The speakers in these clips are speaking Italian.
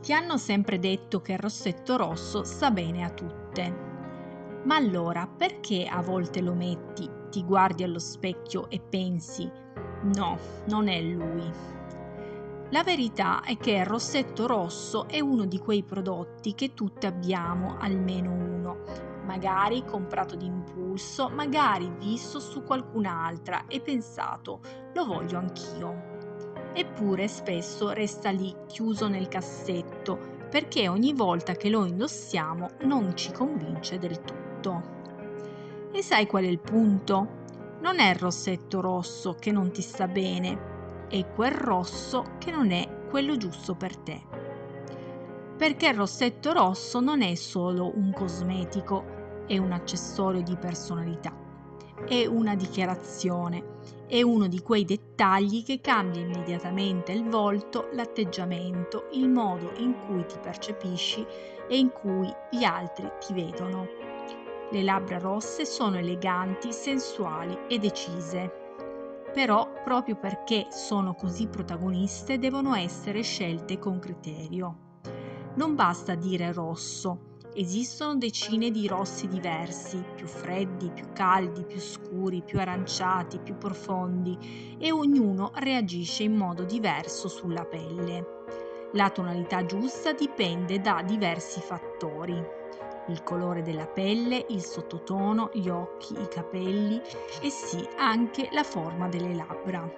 Ti hanno sempre detto che il rossetto rosso sta bene a tutte. Ma allora perché a volte lo metti, ti guardi allo specchio e pensi: no, non è lui? La verità è che il rossetto rosso è uno di quei prodotti che tutti abbiamo, almeno uno, magari comprato d'impulso, magari visto su qualcun'altra e pensato: lo voglio anch'io. Eppure spesso resta lì chiuso nel cassetto perché ogni volta che lo indossiamo non ci convince del tutto. E sai qual è il punto? Non è il rossetto rosso che non ti sta bene, è quel rosso che non è quello giusto per te. Perché il rossetto rosso non è solo un cosmetico, è un accessorio di personalità, è una dichiarazione, è uno di quei dettagli che cambia immediatamente il volto, l'atteggiamento, il modo in cui ti percepisci e in cui gli altri ti vedono. Le labbra rosse sono eleganti, sensuali e decise. Però, proprio perché sono così protagoniste, devono essere scelte con criterio. Non basta dire rosso, esistono decine di rossi diversi, più freddi, più caldi, più scuri, più aranciati, più profondi, e ognuno reagisce in modo diverso sulla pelle. La tonalità giusta dipende da diversi fattori: il colore della pelle, il sottotono, gli occhi, i capelli e sì, anche la forma delle labbra.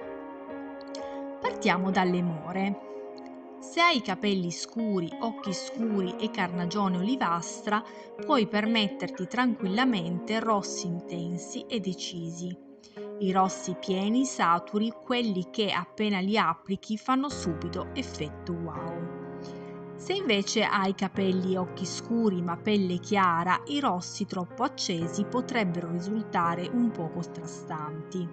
Partiamo dalle more. Se hai capelli scuri, occhi scuri e carnagione olivastra, puoi permetterti tranquillamente rossi intensi e decisi. I rossi pieni, saturi, quelli che appena li applichi fanno subito effetto wow. Se invece hai capelli e occhi scuri ma pelle chiara, i rossi troppo accesi potrebbero risultare un po' contrastanti.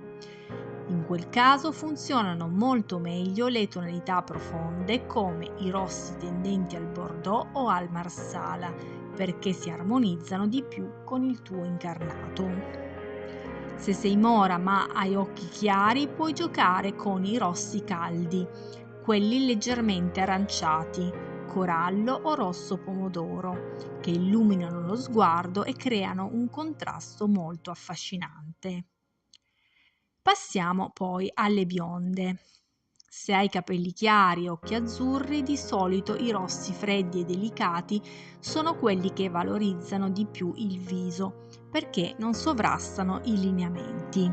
In quel caso funzionano molto meglio le tonalità profonde come i rossi tendenti al bordeaux o al marsala, perché si armonizzano di più con il tuo incarnato. Se sei mora ma hai occhi chiari, puoi giocare con i rossi caldi, quelli leggermente aranciati, corallo o rosso pomodoro, che illuminano lo sguardo e creano un contrasto molto affascinante. Passiamo poi alle bionde. Se hai capelli chiari e occhi azzurri, di solito i rossi freddi e delicati sono quelli che valorizzano di più il viso, perché non sovrastano i lineamenti.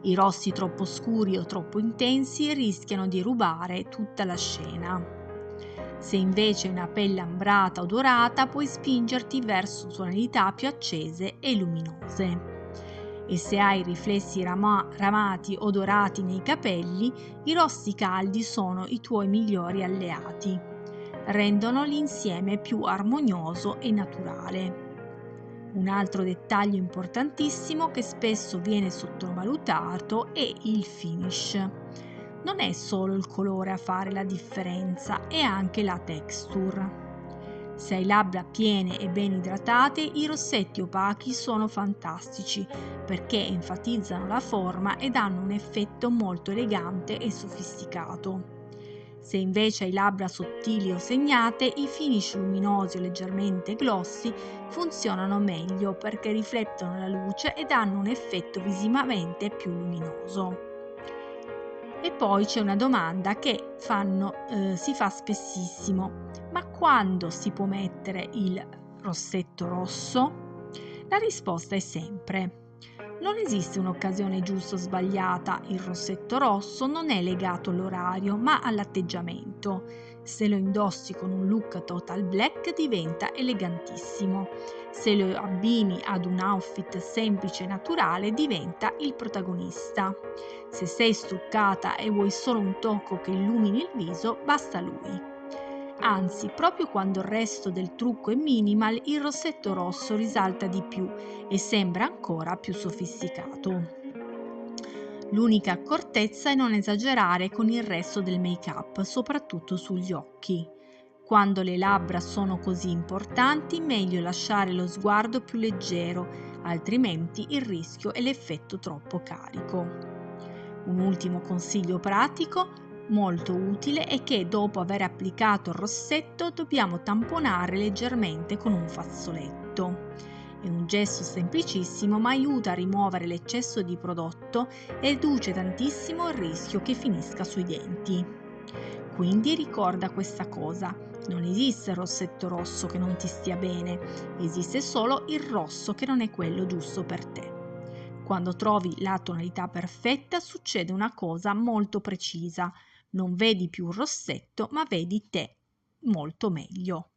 I rossi troppo scuri o troppo intensi rischiano di rubare tutta la scena. Se invece hai una pelle ambrata o dorata, puoi spingerti verso tonalità più accese e luminose. E se hai riflessi ramati o dorati nei capelli, i rossi caldi sono i tuoi migliori alleati. Rendono l'insieme più armonioso e naturale. Un altro dettaglio importantissimo che spesso viene sottovalutato è il finish. Non è solo il colore a fare la differenza, è anche la texture. Se hai labbra piene e ben idratate, i rossetti opachi sono fantastici perché enfatizzano la forma e danno un effetto molto elegante e sofisticato. Se invece hai labbra sottili o segnate, i finish luminosi o leggermente glossy funzionano meglio perché riflettono la luce e danno un effetto visivamente più luminoso. E poi c'è una domanda che si fa spessissimo: ma quando si può mettere il rossetto rosso? La risposta è sempre: non esiste un'occasione giusta o sbagliata, il rossetto rosso non è legato all'orario ma all'atteggiamento. Se lo indossi con un look total black diventa elegantissimo. Se lo abbini ad un outfit semplice e naturale diventa il protagonista. Se sei struccata e vuoi solo un tocco che illumini il viso, basta lui. Anzi, proprio quando il resto del trucco è minimal, il rossetto rosso risalta di più e sembra ancora più sofisticato. L'unica accortezza è non esagerare con il resto del make-up, soprattutto sugli occhi. Quando le labbra sono così importanti, meglio lasciare lo sguardo più leggero, altrimenti il rischio è l'effetto troppo carico. Un ultimo consiglio pratico: molto utile è che dopo aver applicato il rossetto dobbiamo tamponare leggermente con un fazzoletto. È un gesto semplicissimo ma aiuta a rimuovere l'eccesso di prodotto e riduce tantissimo il rischio che finisca sui denti. Quindi ricorda questa cosa, non esiste il rossetto rosso che non ti stia bene, esiste solo il rosso che non è quello giusto per te. Quando trovi la tonalità perfetta succede una cosa molto precisa, non vedi più il rossetto ma vedi te molto meglio.